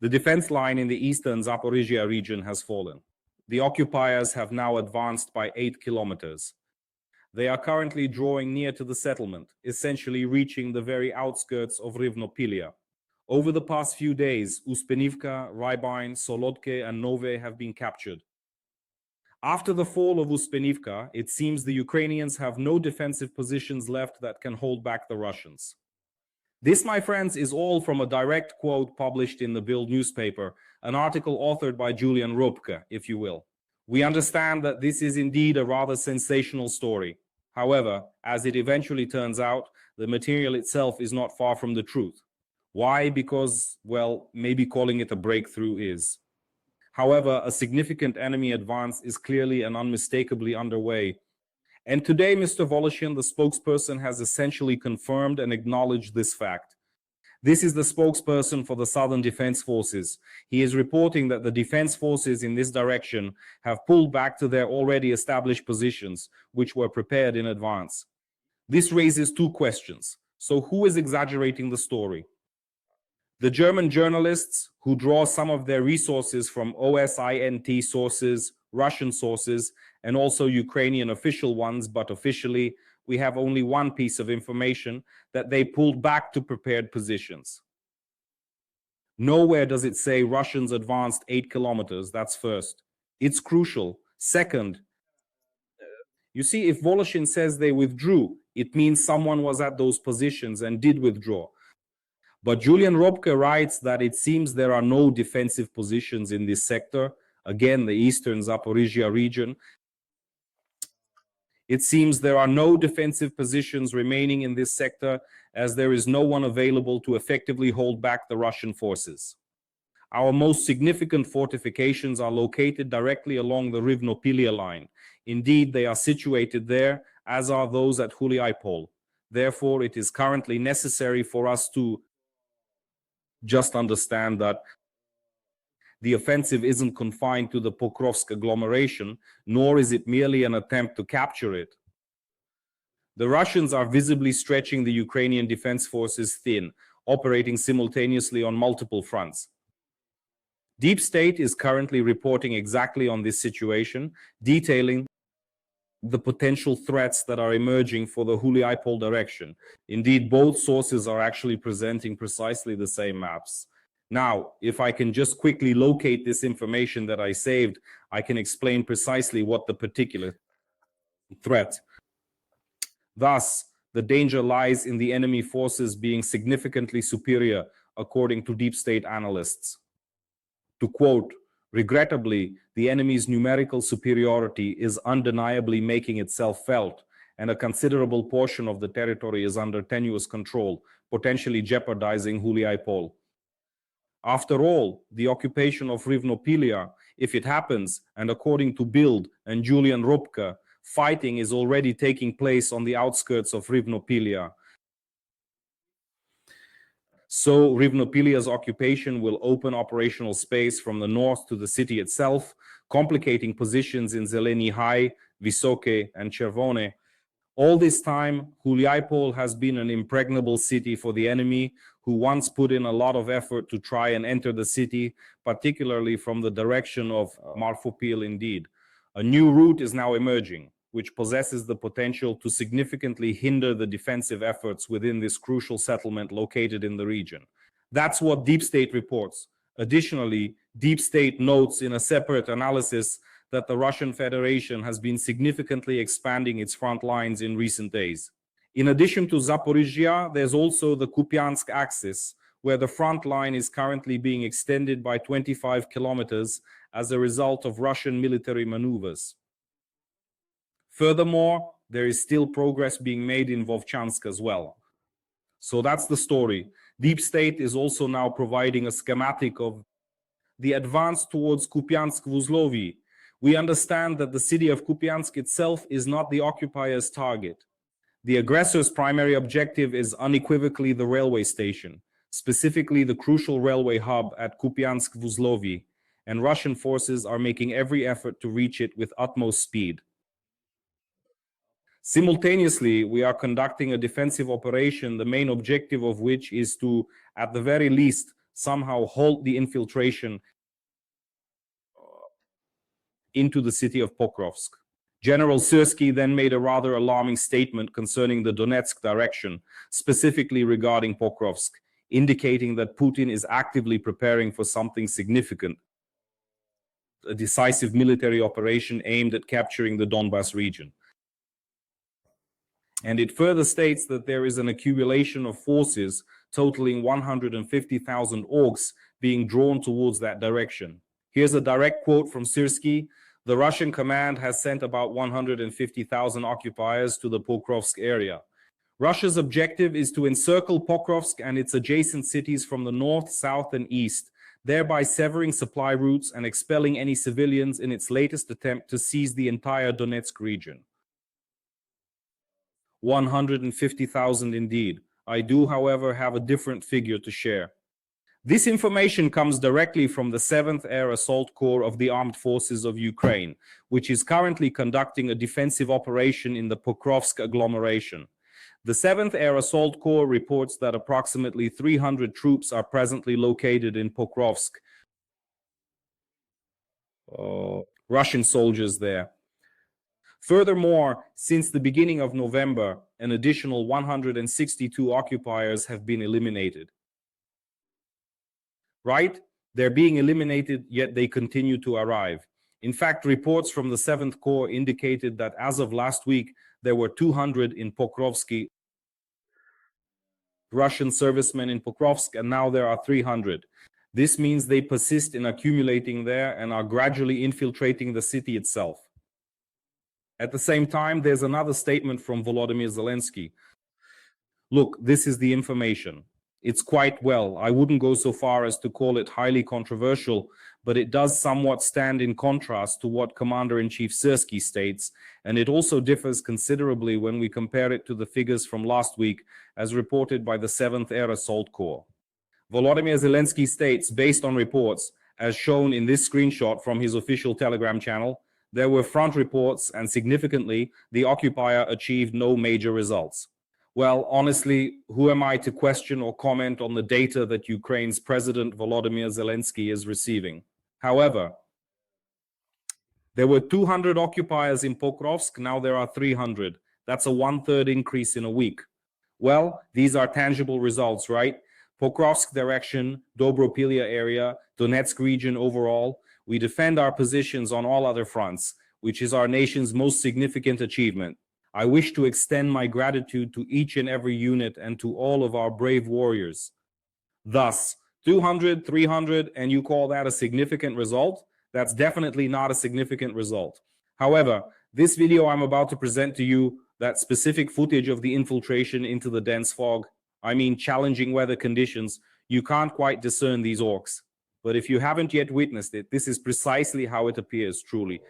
The defense line in the eastern Zaporizhzhia region has fallen. The occupiers have now advanced by 8 kilometers. They are currently drawing near to the settlement, essentially reaching the very outskirts of Rynopillia. Over the past few days, Uspenivka, Rybine, Solodke, and Nove have been captured. After the fall of Uspenivka, it seems the Ukrainians have no defensive positions left that can hold back the Russians. This, my friends, is all from a direct quote published in the BILD newspaper, an article authored by Julian Röpcke, if you will. We understand that this is indeed a rather sensational story. However, as it eventually turns out, the material itself is not far from the truth. Why? Because, well, maybe calling it a breakthrough is. However, a significant enemy advance is clearly and unmistakably underway. And today, Mr. Voloshin, the spokesperson, has essentially confirmed and acknowledged this fact. This is the spokesperson for the Southern Defense Forces. He is reporting that the defense forces in this direction have pulled back to their already established positions, which were prepared in advance. This raises two questions. So who is exaggerating the story? The German journalists who draw some of their resources from OSINT sources, Russian sources, and also Ukrainian official ones, but officially we have only one piece of information, that they pulled back to prepared positions. Nowhere does it say Russians advanced 8 kilometers, that's first. It's crucial. Second, you see, if Voloshin says they withdrew, it means someone was at those positions and did withdraw. But Julian Röpcke writes that it seems there are no defensive positions in this sector, again, the eastern Zaporizhzhia region. It seems there are no defensive positions remaining in this sector, as there is no one available to effectively hold back the Russian forces. Our most significant fortifications are located directly along the Rynopillia line. Indeed, they are situated there, as are those at Huliaipole. Therefore, it is currently necessary for us to just understand that the offensive isn't confined to the Pokrovsk agglomeration, nor is it merely an attempt to capture it. The Russians are visibly stretching the Ukrainian defense forces thin, operating simultaneously on multiple fronts. Deep State is currently reporting exactly on this situation, detailing the potential threats that are emerging for the Huliaipole direction. Indeed, both sources are actually presenting precisely the same maps. Now, if I can just quickly locate this information that I saved, I can explain precisely what the particular threat. Thus, the danger lies in the enemy forces being significantly superior, according to Deep State analysts. To quote, regrettably, the enemy's numerical superiority is undeniably making itself felt, and a considerable portion of the territory is under tenuous control, potentially jeopardizing Huliaipole. After all, the occupation of Rynopillia, if it happens, and according to BILD and Julian Röpcke, fighting is already taking place on the outskirts of Rynopillia. So Rynopillia's occupation will open operational space from the north to the city itself, complicating positions in Zelensky High, Vysoke, and Chervone. All this time, Huliaipole has been an impregnable city for the enemy, who once put in a lot of effort to try and enter the city, particularly from the direction of Marfopil indeed. A new route is now emerging, which possesses the potential to significantly hinder the defensive efforts within this crucial settlement located in the region. That's what Deep State reports. Additionally, Deep State notes in a separate analysis that the Russian Federation has been significantly expanding its front lines in recent days. In addition to Zaporizhzhia, there's also the Kupiansk axis, where the front line is currently being extended by 25 kilometers as a result of Russian military maneuvers. Furthermore, there is still progress being made in Vovchansk as well. So that's the story. Deep State is also now providing a schematic of the advance towards Kupiansk-Vuzlovyi. We understand that the city of Kupiansk itself is not the occupier's target. The aggressor's primary objective is unequivocally the railway station, specifically the crucial railway hub at Kupiansk-Vuzlovyi, and Russian forces are making every effort to reach it with utmost speed. Simultaneously, we are conducting a defensive operation, the main objective of which is to, at the very least, somehow halt the infiltration into the city of Pokrovsk. General Syrskyi then made a rather alarming statement concerning the Donetsk direction, specifically regarding Pokrovsk, indicating that Putin is actively preparing for something significant, a decisive military operation aimed at capturing the Donbas region. And it further states that there is an accumulation of forces totaling 150,000 orcs being drawn towards that direction. Here's a direct quote from Syrskyi. The Russian command has sent about 150,000 occupiers to the Pokrovsk area. Russia's objective is to encircle Pokrovsk and its adjacent cities from the north, south, and east, thereby severing supply routes and expelling any civilians in its latest attempt to seize the entire Donetsk region. 150,000 indeed. I do, however, have a different figure to share. This information comes directly from the 7th Air Assault Corps of the Armed Forces of Ukraine, which is currently conducting a defensive operation in the Pokrovsk agglomeration. The 7th Air Assault Corps reports that approximately 300 troops are presently located in Pokrovsk. Russian soldiers there. Furthermore, since the beginning of November, an additional 162 occupiers have been eliminated. Right? They're being eliminated, yet they continue to arrive. In fact, reports from the 7th Corps indicated that as of last week, there were 200 in Pokrovsk, Russian servicemen in Pokrovsk, and now there are 300. This means they persist in accumulating there and are gradually infiltrating the city itself. At the same time, there's another statement from Volodymyr Zelensky. Look, this is the information. It's quite well. I wouldn't go so far as to call it highly controversial, but it does somewhat stand in contrast to what Commander-in-Chief Syrskyi states, and it also differs considerably when we compare it to the figures from last week, as reported by the 7th Air Assault Corps. Volodymyr Zelensky states, based on reports, as shown in this screenshot from his official Telegram channel, there were front reports, and significantly, the occupier achieved no major results. Well, honestly, who am I to question or comment on the data that Ukraine's President Volodymyr Zelensky is receiving? However, there were 200 occupiers in Pokrovsk, now there are 300. That's a 1/3 increase in a week. Well, these are tangible results, right? Pokrovsk direction, Röpcke area, Donetsk region overall. We defend our positions on all other fronts, which is our nation's most significant achievement. I wish to extend my gratitude to each and every unit and to all of our brave warriors. Thus, 200, 300, and you call that a significant result? That's definitely not a significant result. However, this video I'm about to present to you, that specific footage of the infiltration into the dense fog, I mean challenging weather conditions, you can't quite discern these orcs. But if you haven't yet witnessed it, this is precisely how it appears, truly.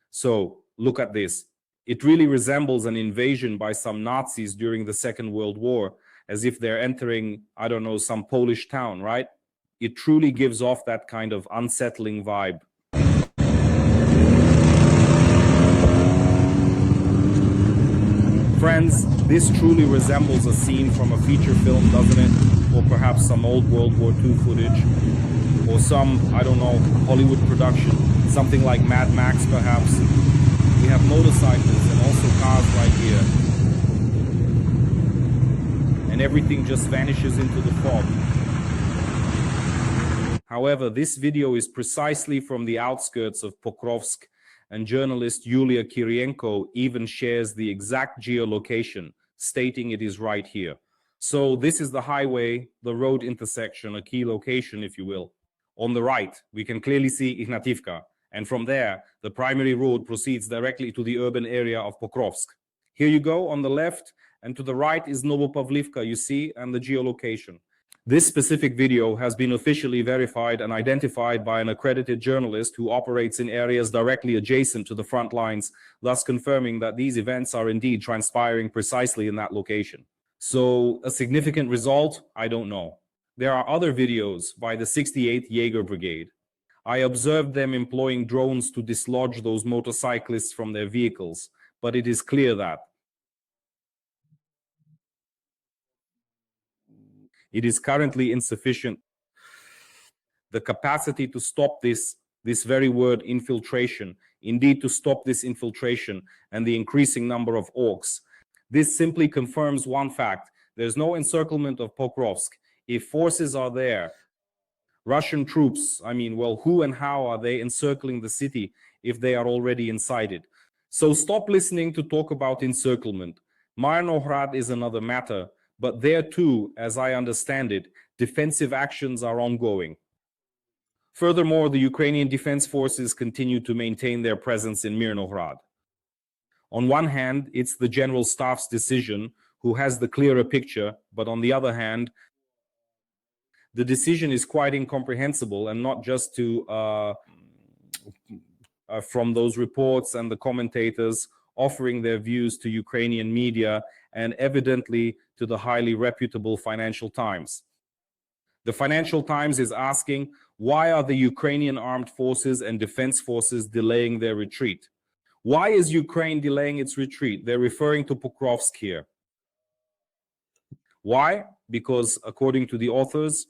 So, look at this. It really resembles an invasion by some Nazis during the Second World War, as if they're entering, I don't know, some Polish town, right? It truly gives off that kind of unsettling vibe. Friends, this truly resembles a scene from a feature film, doesn't it? Or perhaps some old World War II footage. Or some, I don't know, Hollywood production. Something like Mad Max, perhaps. We have motorcycles and also cars right here. And everything just vanishes into the fog. However, this video is precisely from the outskirts of Pokrovsk, and journalist Yulia Kirienko even shares the exact geolocation, stating it is right here. So this is the highway, the road intersection, a key location, if you will. On the right, we can clearly see Uspenivka. And from there, the primary road proceeds directly to the urban area of Pokrovsk. Here you go on the left, and to the right is Novopavlivka, you see, and the geolocation. This specific video has been officially verified and identified by an accredited journalist who operates in areas directly adjacent to the front lines, thus confirming that these events are indeed transpiring precisely in that location. So, a significant result? I don't know. There are other videos by the 68th Jaeger Brigade. I observed them employing drones to dislodge those motorcyclists from their vehicles, but it is clear that it is currently insufficient. the capacity to stop this very word infiltration, indeed to stop this infiltration and the increasing number of orcs. This simply confirms one fact. There's no encirclement of Pokrovsk. If forces are there, Russian troops, I mean, well, who and how are they encircling the city if they are already inside it? So stop listening to talk about encirclement. Myrnohrad is another matter, but there too, as I understand it, defensive actions are ongoing. Furthermore, the Ukrainian defense forces continue to maintain their presence in Myrnohrad. On one hand, it's the general staff's decision, who has the clearer picture, but on the other hand, the decision is quite incomprehensible, and not just to from those reports and the commentators offering their views to Ukrainian media and evidently to the highly reputable Financial Times. The Financial Times is asking, why are the Ukrainian armed forces and defense forces delaying their retreat? Why is Ukraine delaying its retreat? They're referring to Pokrovsk here. Why? Because according to the authors,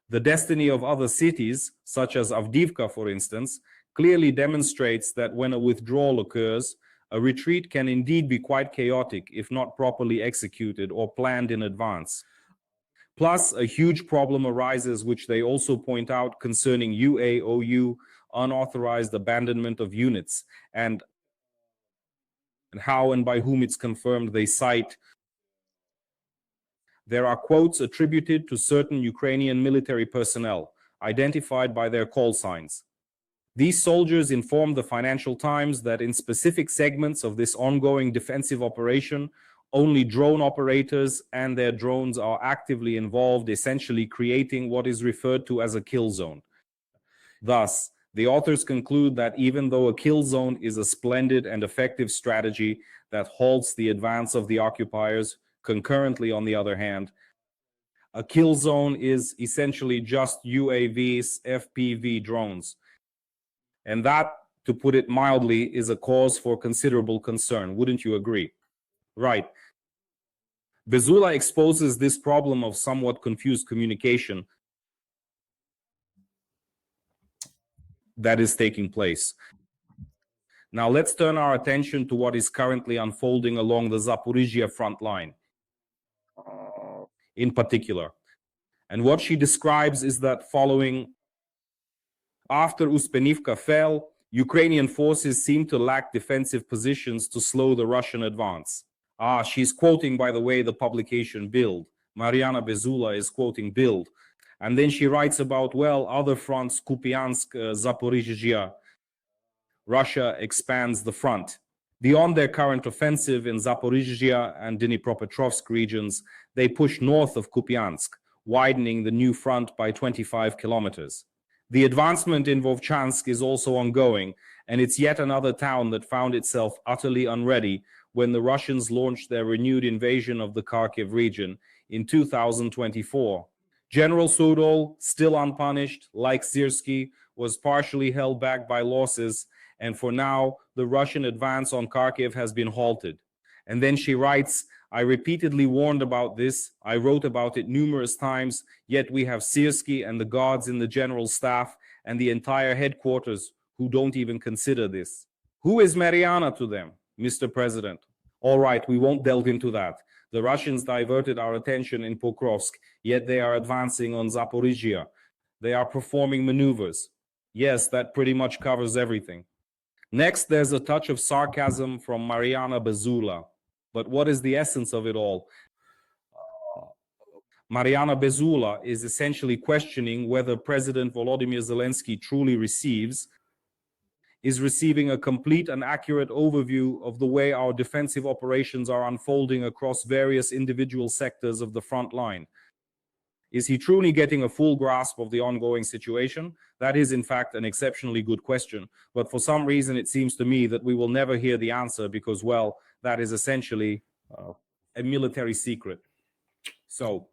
the destiny of other cities, such as Avdiivka, for instance, clearly demonstrates that when a withdrawal occurs, a retreat can indeed be quite chaotic if not properly executed or planned in advance. Plus, a huge problem arises, which they also point out, concerning UAOU, unauthorized abandonment of units, and how and by whom it's confirmed. They cite, there are quotes attributed to certain Ukrainian military personnel, identified by their call signs. These soldiers informed the Financial Times that in specific segments of this ongoing defensive operation, only drone operators and their drones are actively involved, essentially creating what is referred to as a kill zone. Thus, the authors conclude that even though a kill zone is a splendid and effective strategy that halts the advance of the occupiers, concurrently, on the other hand, a kill zone is essentially just UAVs, FPV drones. And that, to put it mildly, is a cause for considerable concern. Wouldn't you agree? Right. Bezula exposes this problem of somewhat confused communication that is taking place. Now let's turn our attention to what is currently unfolding along the Zaporizhzhia front line in particular. And what she describes is that following, after Uspenivka fell, Ukrainian forces seem to lack defensive positions to slow the Russian advance. She's quoting, by the way, the publication BILD. Mariana Bezula is quoting BILD. And then she writes about, well, other fronts, Kupiansk, Zaporizhzhia. Russia expands the front. Beyond their current offensive in Zaporizhzhia and Dnipropetrovsk regions, they push north of Kupiansk, widening the new front by 25 kilometers. The advancement in Vovchansk is also ongoing, and it's yet another town that found itself utterly unready when the Russians launched their renewed invasion of the Kharkiv region in 2024. General Sudol, still unpunished, like Syrskyi, was partially held back by losses, and for now, the Russian advance on Kharkiv has been halted. And then she writes, I repeatedly warned about this. I wrote about it numerous times, yet we have Syrskyi and the guards in the general staff and the entire headquarters who don't even consider this. Who is Mariana to them, Mr. President? All right, we won't delve into that. The Russians diverted our attention in Pokrovsk, yet they are advancing on Zaporizhzhia. They are performing maneuvers. Yes, that pretty much covers everything. Next, there's a touch of sarcasm from Mariana Bezula. But what is the essence of it all? Mariana Bezula is essentially questioning whether President Volodymyr Zelensky truly is receiving a complete and accurate overview of the way our defensive operations are unfolding across various individual sectors of the front line. Is he truly getting a full grasp of the ongoing situation? That is, in fact, an exceptionally good question. But for some reason, it seems to me that we will never hear the answer because, well, that is essentially a military secret. So